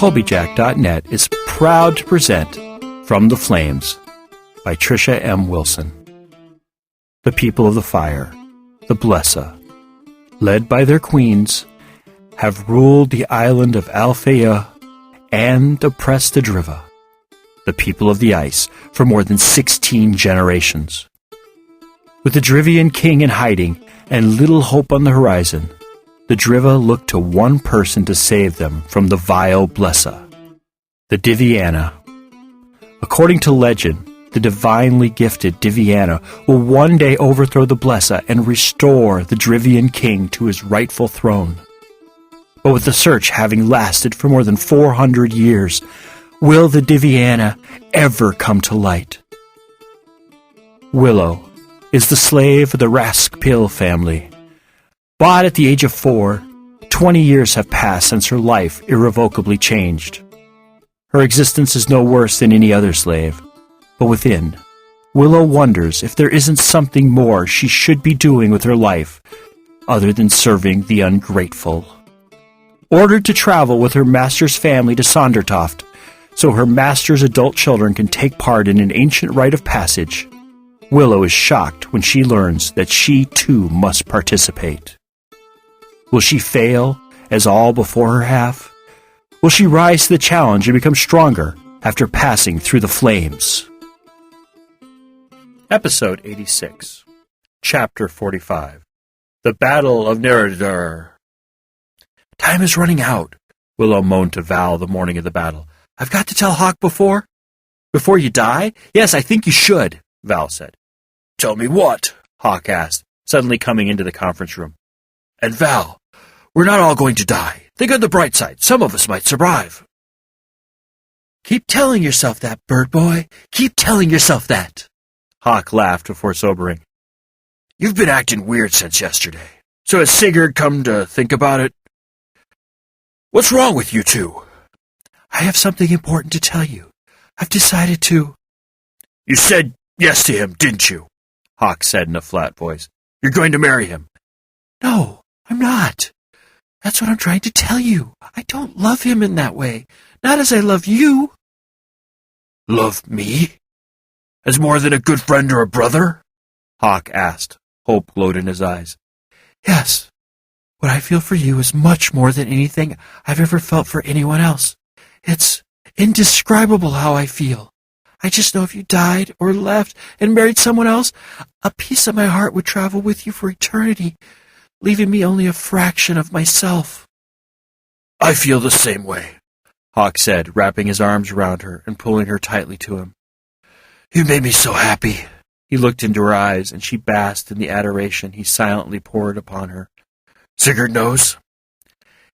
Colbyjack.net is proud to present From the Flames by Trisha M. Wilson. The people of the fire, the Blesa, led by their queens, have ruled the island of Alfeyju and oppressed the Driva, the people of the ice, for more than 16 generations. With the Drivian King in hiding and little hope on the horizon, the Driva looked to one person to save them from the vile Blesa, the Diviana. According to legend, the divinely gifted Diviana will one day overthrow the Blesa and restore the Drivian King to his rightful throne. But with the search having lasted for more than 400 years, will the Diviana ever come to light? Willow is the slave of the Raskpil family. Bought at the age of 4, 20 years have passed since her life irrevocably changed. Her existence is no worse than any other slave, but within, Willow wonders if there isn't something more she should be doing with her life other than serving the ungrateful. Ordered to travel with her master's family to Sondertoft, so her master's adult children can take part in an ancient rite of passage, Willow is shocked when she learns that she too must participate. Will she fail, as all before her have? Will she rise to the challenge and become stronger after passing through the flames? Episode 86, Chapter 45, The Battle of Nereidar. Time is running out, Willow moaned to Val the morning of the battle. I've got to tell Hawk before you die? Yes, I think you should, Val said. Tell me what? Hawk asked, suddenly coming into the conference room. And Val, we're not all going to die. Think on the bright side. Some of us might survive. Keep telling yourself that, bird boy. Keep telling yourself that. Hawk laughed before sobering. You've been acting weird since yesterday. So has Sigurd come to think about it? What's wrong with you two? I have something important to tell you. I've decided to... You said yes to him, didn't you? Hawk said in a flat voice. You're going to marry him. No, I'm not. That's what I'm trying to tell you. I don't love him in that way. Not as I love you. Love me? As more than a good friend or a brother? Hawk asked. Hope glowed in his eyes. Yes. What I feel for you is much more than anything I've ever felt for anyone else. It's indescribable how I feel. I just know if you died or left and married someone else, a piece of my heart would travel with you for eternity, leaving me only a fraction of myself. I feel the same way, Hawk said, wrapping his arms around her and pulling her tightly to him. You made me so happy. He looked into her eyes, and she basked in the adoration he silently poured upon her. Sigurd knows?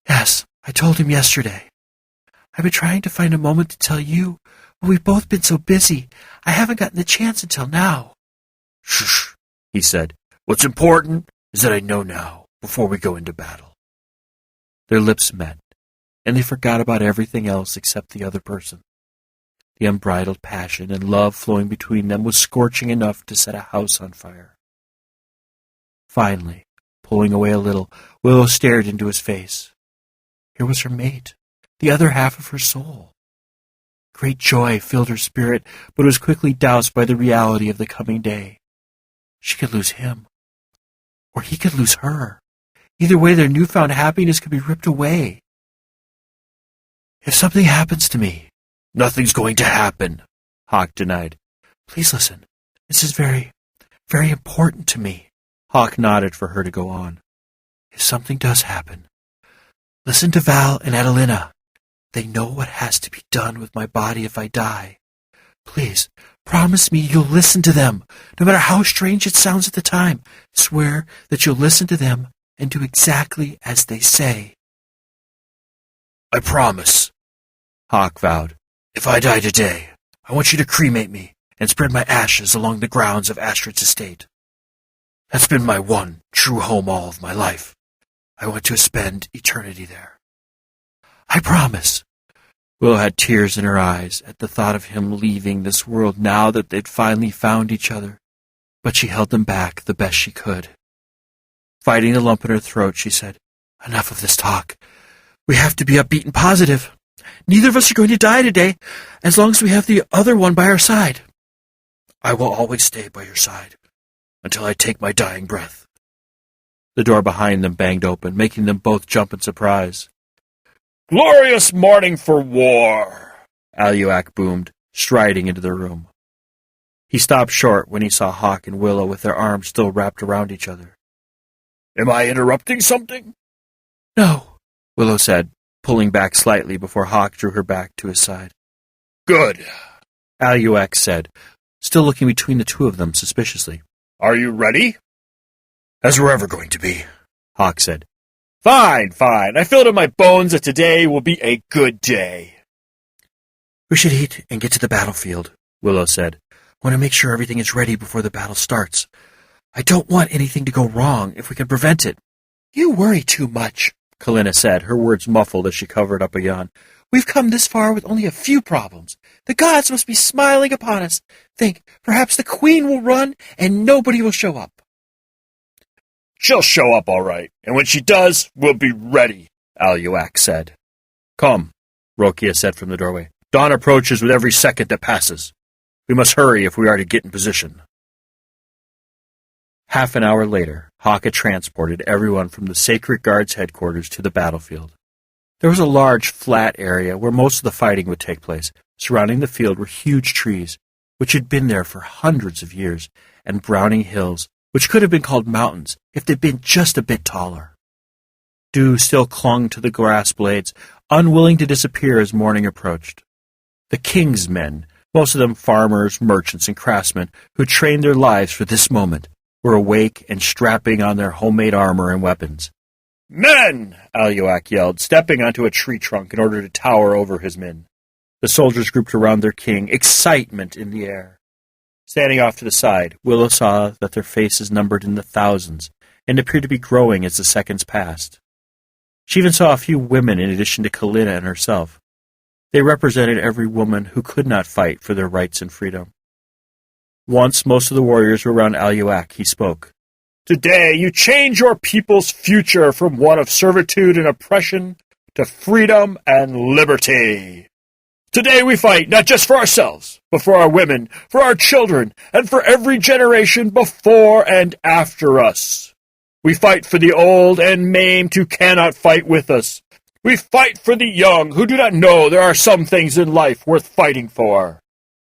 Yes, I told him yesterday. I've been trying to find a moment to tell you, but we've both been so busy, I haven't gotten the chance until now. Shh, he said. What's important is that I know now, before we go into battle. Their lips met, and they forgot about everything else except the other person. The unbridled passion and love flowing between them was scorching enough to set a house on fire. Finally, pulling away a little, Willow stared into his face. Here was her mate, the other half of her soul. Great joy filled her spirit, but was quickly doused by the reality of the coming day. She could lose him, or he could lose her. Either way, their newfound happiness could be ripped away. If something happens to me... Nothing's going to happen, Hawk denied. Please listen. This is very, very important to me. Hawk nodded for her to go on. If something does happen, listen to Val and Adelina. They know what has to be done with my body if I die. Please, promise me you'll listen to them, no matter how strange it sounds at the time. Swear that you'll listen to them and do exactly as they say. I promise, Hawk vowed. If I die today, I want you to cremate me and spread my ashes along the grounds of Astrid's estate. That's been my one true home all of my life. I want to spend eternity there. I promise. Willow had tears in her eyes at the thought of him leaving this world now that they'd finally found each other, but she held them back the best she could. Fighting the lump in her throat, she said, Enough of this talk. We have to be upbeat and positive. Neither of us are going to die today, as long as we have the other one by our side. I will always stay by your side, until I take my dying breath. The door behind them banged open, making them both jump in surprise. Glorious morning for war! Aluak boomed, striding into the room. He stopped short when he saw Hawk and Willow with their arms still wrapped around each other. Am I interrupting something? No, Willow said, pulling back slightly before Hawk drew her back to his side. Good, Aluak said, still looking between the two of them suspiciously. Are you ready? As we're ever going to be, Hawk said. Fine. I feel it in my bones that today will be a good day. We should eat and get to the battlefield, Willow said. Want to make sure everything is ready before the battle starts. I don't want anything to go wrong if we can prevent it. You worry too much, Kalina said, her words muffled as she covered up a yawn. We've come this far with only a few problems. The gods must be smiling upon us. Think, perhaps the queen will run and nobody will show up. She'll show up all right, and when she does, we'll be ready, Aluak said. Come, Rokia said from the doorway. Dawn approaches with every second that passes. We must hurry if we are to get in position. Half an hour later, Hawk had transported everyone from the Sacred Guard's headquarters to the battlefield. There was a large, flat area where most of the fighting would take place. Surrounding the field were huge trees, which had been there for hundreds of years, and browning hills, which could have been called mountains if they'd been just a bit taller. Dew still clung to the grass blades, unwilling to disappear as morning approached. The king's men, most of them farmers, merchants, and craftsmen who trained their lives for this moment, were awake and strapping on their homemade armor and weapons. Men! Aluak yelled, stepping onto a tree trunk in order to tower over his men. The soldiers grouped around their king, excitement in the air. Standing off to the side, Willow saw that their faces numbered in the thousands and appeared to be growing as the seconds passed. She even saw a few women in addition to Kalina and herself. They represented every woman who could not fight for their rights and freedom. Once most of the warriors were around Aluak, he spoke. Today you change your people's future from one of servitude and oppression to freedom and liberty. Today we fight not just for ourselves, but for our women, for our children, and for every generation before and after us. We fight for the old and maimed who cannot fight with us. We fight for the young who do not know there are some things in life worth fighting for.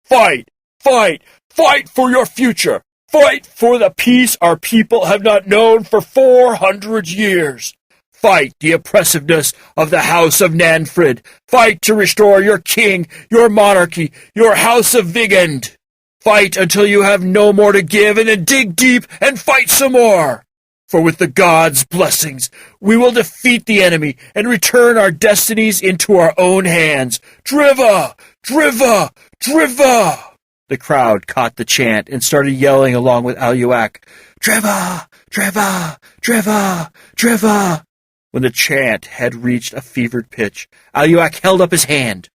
Fight, fight, fight for your future. Fight for the peace our people have not known for 400 years. Fight the oppressiveness of the house of Nanfrid. Fight to restore your king, your monarchy, your house of Vigand. Fight until you have no more to give, and then dig deep and fight some more. For with the gods' blessings, we will defeat the enemy and return our destinies into our own hands. Driva! Driva! Driva! The crowd caught the chant and started yelling along with Aluak. Driva! Driva! Driva! Driva! When the chant had reached a fevered pitch, Aluak held up his hand,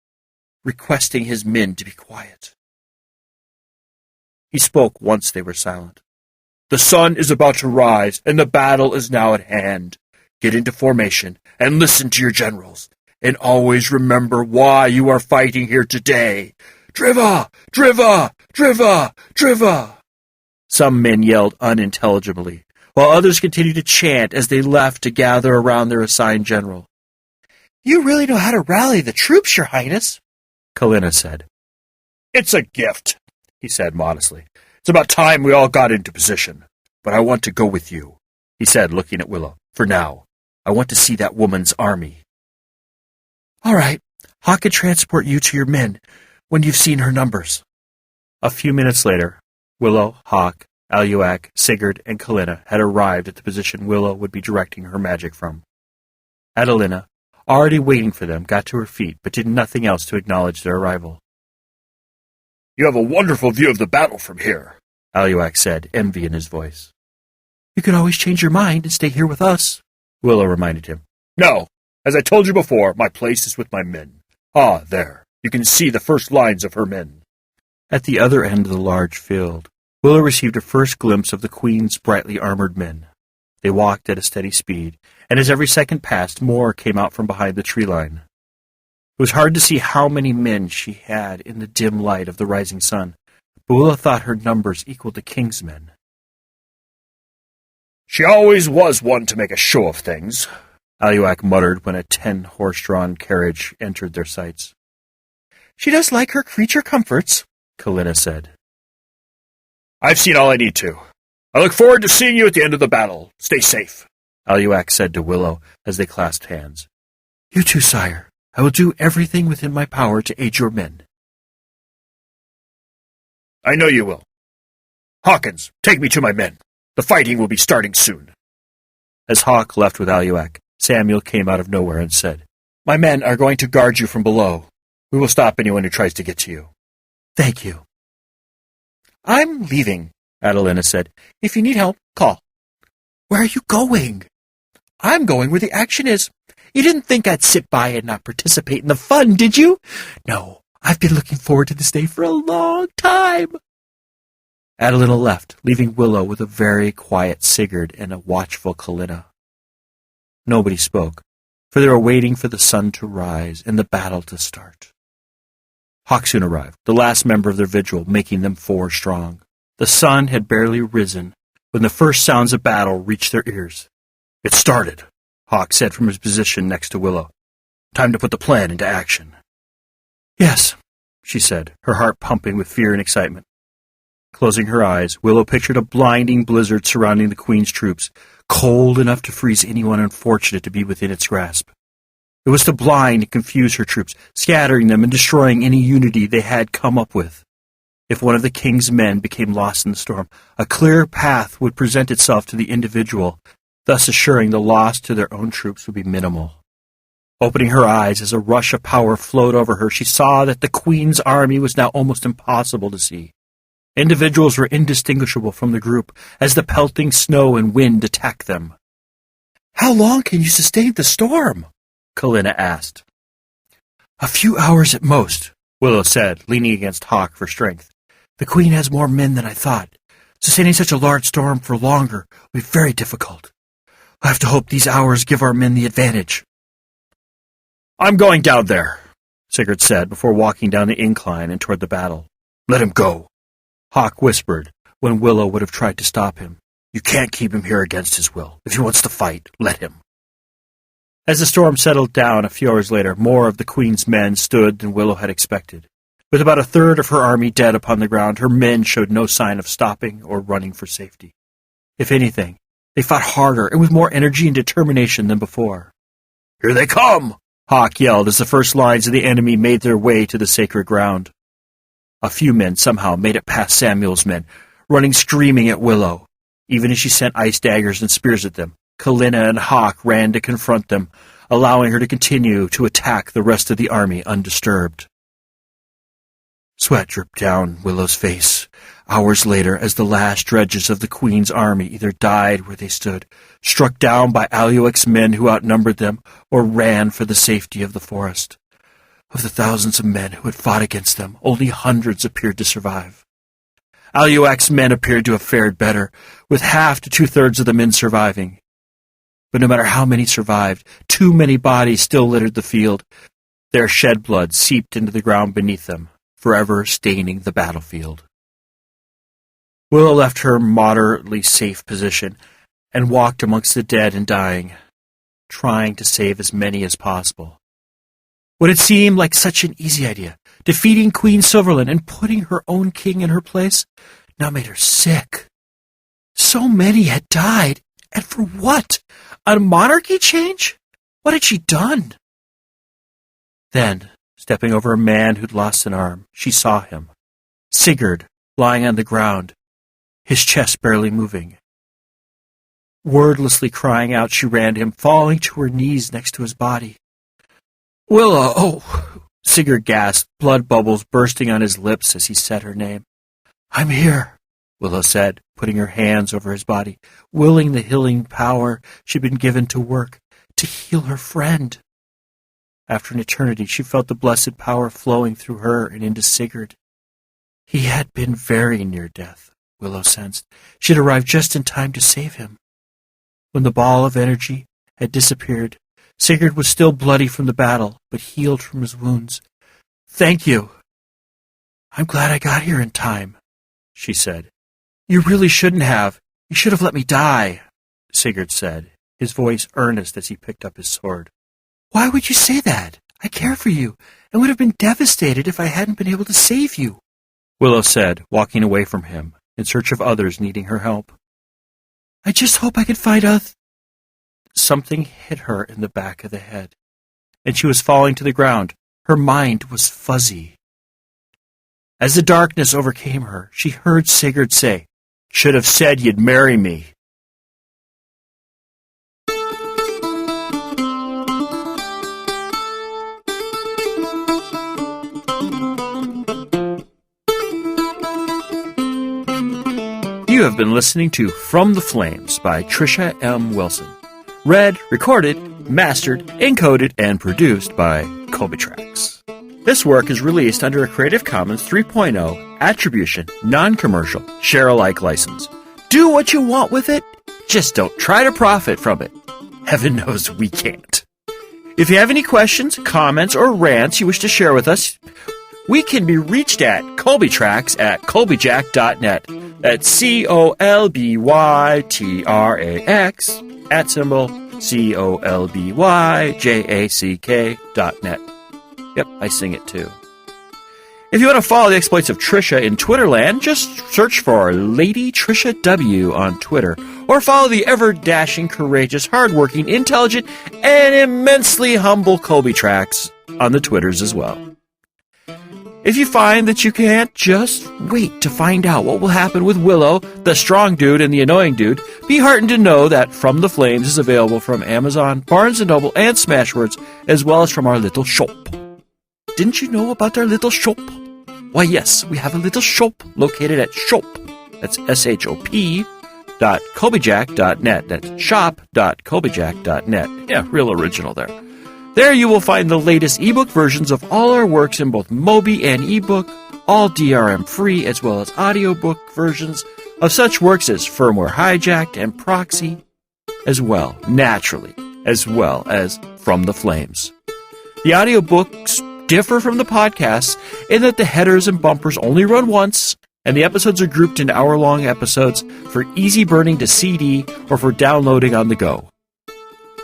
requesting his men to be quiet. He spoke once they were silent. The sun is about to rise, and the battle is now at hand. Get into formation and listen to your generals, and always remember why you are fighting here today. Driva! Driva! Driva! Driva! Some men yelled unintelligibly, while others continued to chant as they left to gather around their assigned general. You really know how to rally the troops, Your Highness, Kalina said. It's a gift, he said modestly. It's about time we all got into position. But I want to go with you, he said, looking at Willow. For now, I want to see that woman's army. All right, Hawk can transport you to your men when you've seen her numbers. A few minutes later, Willow, Hawk, Aluak, Sigurd, and Kalina had arrived at the position Willow would be directing her magic from. Adelina, already waiting for them, got to her feet, but did nothing else to acknowledge their arrival. You have a wonderful view of the battle from here, Aluak said, envy in his voice. You can always change your mind and stay here with us, Willow reminded him. No, as I told you before, my place is with my men. Ah, there, you can see the first lines of her men. At the other end of the large field, Willow received a first glimpse of the Queen's brightly armored men. They walked at a steady speed, and as every second passed, more came out from behind the tree line. It was hard to see how many men she had in the dim light of the rising sun, but Willow thought her numbers equaled the king's men. "She always was one to make a show of things," Aluak muttered when a 10-horse-drawn carriage entered their sights. "She does like her creature comforts," Kalina said. "I've seen all I need to. I look forward to seeing you at the end of the battle. Stay safe," Aluak said to Willow as they clasped hands. "You too, sire. I will do everything within my power to aid your men." "I know you will. Hawkins, take me to my men. The fighting will be starting soon." As Hawk left with Aluak, Samuel came out of nowhere and said, "My men are going to guard you from below. We will stop anyone who tries to get to you." "Thank you." "I'm leaving," Adelina said. "If you need help, call." "Where are you going?" "I'm going where the action is. You didn't think I'd sit by and not participate in the fun, did you? No, I've been looking forward to this day for a long time." Adelina left, leaving Willow with a very quiet Sigurd and a watchful Kalina. Nobody spoke, for they were waiting for the sun to rise and the battle to start. Hawk soon arrived, the last member of their vigil, making them 4 strong. The sun had barely risen when the first sounds of battle reached their ears. "It started," Hawk said from his position next to Willow. "Time to put the plan into action." "Yes," she said, her heart pumping with fear and excitement. Closing her eyes, Willow pictured a blinding blizzard surrounding the Queen's troops, cold enough to freeze anyone unfortunate to be within its grasp. It was to blind and confuse her troops, scattering them and destroying any unity they had come up with. If one of the king's men became lost in the storm, a clear path would present itself to the individual, thus assuring the loss to their own troops would be minimal. Opening her eyes as a rush of power flowed over her, she saw that the Queen's army was now almost impossible to see. Individuals were indistinguishable from the group as the pelting snow and wind attacked them. "How long can you sustain the storm?" Kalina asked. "A few hours at most," Willow said, leaning against Hawk for strength. "The Queen has more men than I thought. Sustaining such a large storm for longer will be very difficult. I have to hope these hours give our men the advantage." "I'm going down there," Sigurd said before walking down the incline and toward the battle. "Let him go," Hawk whispered when Willow would have tried to stop him. "You can't keep him here against his will. If he wants to fight, let him." As the storm settled down a few hours later, more of the Queen's men stood than Willow had expected. With about a third of her army dead upon the ground, her men showed no sign of stopping or running for safety. If anything, they fought harder and with more energy and determination than before. "Here they come!" Hawk yelled as the first lines of the enemy made their way to the sacred ground. A few men somehow made it past Samuel's men, running screaming at Willow. Even as she sent ice daggers and spears at them, Kalina and Hawk ran to confront them, allowing her to continue to attack the rest of the army undisturbed. Sweat dripped down Willow's face. Hours later, as the last dredges of the Queen's army either died where they stood, struck down by Aluak's men who outnumbered them, or ran for the safety of the forest. Of the thousands of men who had fought against them, only hundreds appeared to survive. Aluak's men appeared to have fared better, with half to 2/3 of the men surviving. But no matter how many survived, too many bodies still littered the field. Their shed blood seeped into the ground beneath them, forever staining the battlefield. Willow left her moderately safe position and walked amongst the dead and dying, trying to save as many as possible. What had seemed like such an easy idea, defeating Queen Silverland and putting her own king in her place, now made her sick. So many had died, and for what? A monarchy change? What had she done? Then, stepping over a man who'd lost an arm, she saw him, Sigurd, lying on the ground, his chest barely moving. Wordlessly crying out, she ran to him, falling to her knees next to his body. "Willow!" "Oh!" Sigurd gasped, blood bubbles bursting on his lips as he said her name. "I'm here," Willow said, putting her hands over his body, willing the healing power she'd been given to work, to heal her friend. After an eternity, she felt the blessed power flowing through her and into Sigurd. He had been very near death, Willow sensed. She had arrived just in time to save him. When the ball of energy had disappeared, Sigurd was still bloody from the battle, but healed from his wounds. "Thank you." "I'm glad I got here in time," she said. "You really shouldn't have. You should have let me die," Sigurd said, his voice earnest as he picked up his sword. "Why would you say that? I care for you, and would have been devastated if I hadn't been able to save you," Willow said, walking away from him, in search of others needing her help. "I just hope I can find others." Something hit her in the back of the head, and she was falling to the ground. Her mind was fuzzy. As the darkness overcame her, she heard Sigurd say, "Should have said you'd marry me." You have been listening to From the Flames by Trisha M. Wilson. Read, recorded, mastered, encoded, and produced by Colbyjack.net. This work is released under a Creative Commons 3.0 Attribution, Non-Commercial, Share-alike license. Do what you want with it, just don't try to profit from it. Heaven knows we can't. If you have any questions, comments, or rants you wish to share with us, we can be reached at Colbyjack at Colbyjack.net. That's COLBYTRAX @COLBYJACK.net. Yep, I sing it too. If you want to follow the exploits of Trisha in Twitterland, just search for Lady Trisha W on Twitter, or follow the ever-dashing, courageous, hardworking, intelligent, and immensely humble Colbyjack on the Twitters as well. If you find that you can't, just wait to find out what will happen with Willow, the strong dude and the annoying dude. Be heartened to know that From the Flames is available from Amazon, Barnes & Noble, and Smashwords, as well as from our little shop. Didn't you know about our little shop? Why, yes, we have a little shop located at shop. That's SHOP. .Colbyjack.net. That's shop.Colbyjack.net. Yeah, real original there. There you will find the latest ebook versions of all our works in both Mobi and ebook, all DRM-free, as well as audiobook versions of such works as Firmware Hijacked and Proxy, as well, naturally, as well as From the Flames. The audiobooks differ from the podcasts in that the headers and bumpers only run once, and the episodes are grouped into hour-long episodes for easy burning to CD or for downloading on the go.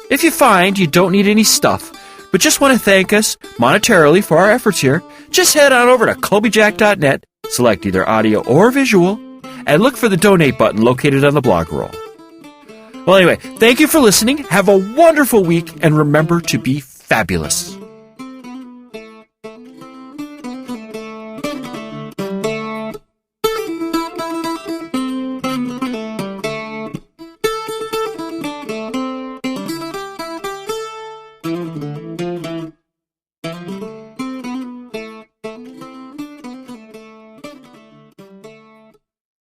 If you find you don't need any stuff, but just want to thank us monetarily for our efforts here, just head on over to Colbyjack.net, select either audio or visual, and look for the donate button located on the blog roll. Well, anyway, thank you for listening. Have a wonderful week, and remember to be fabulous.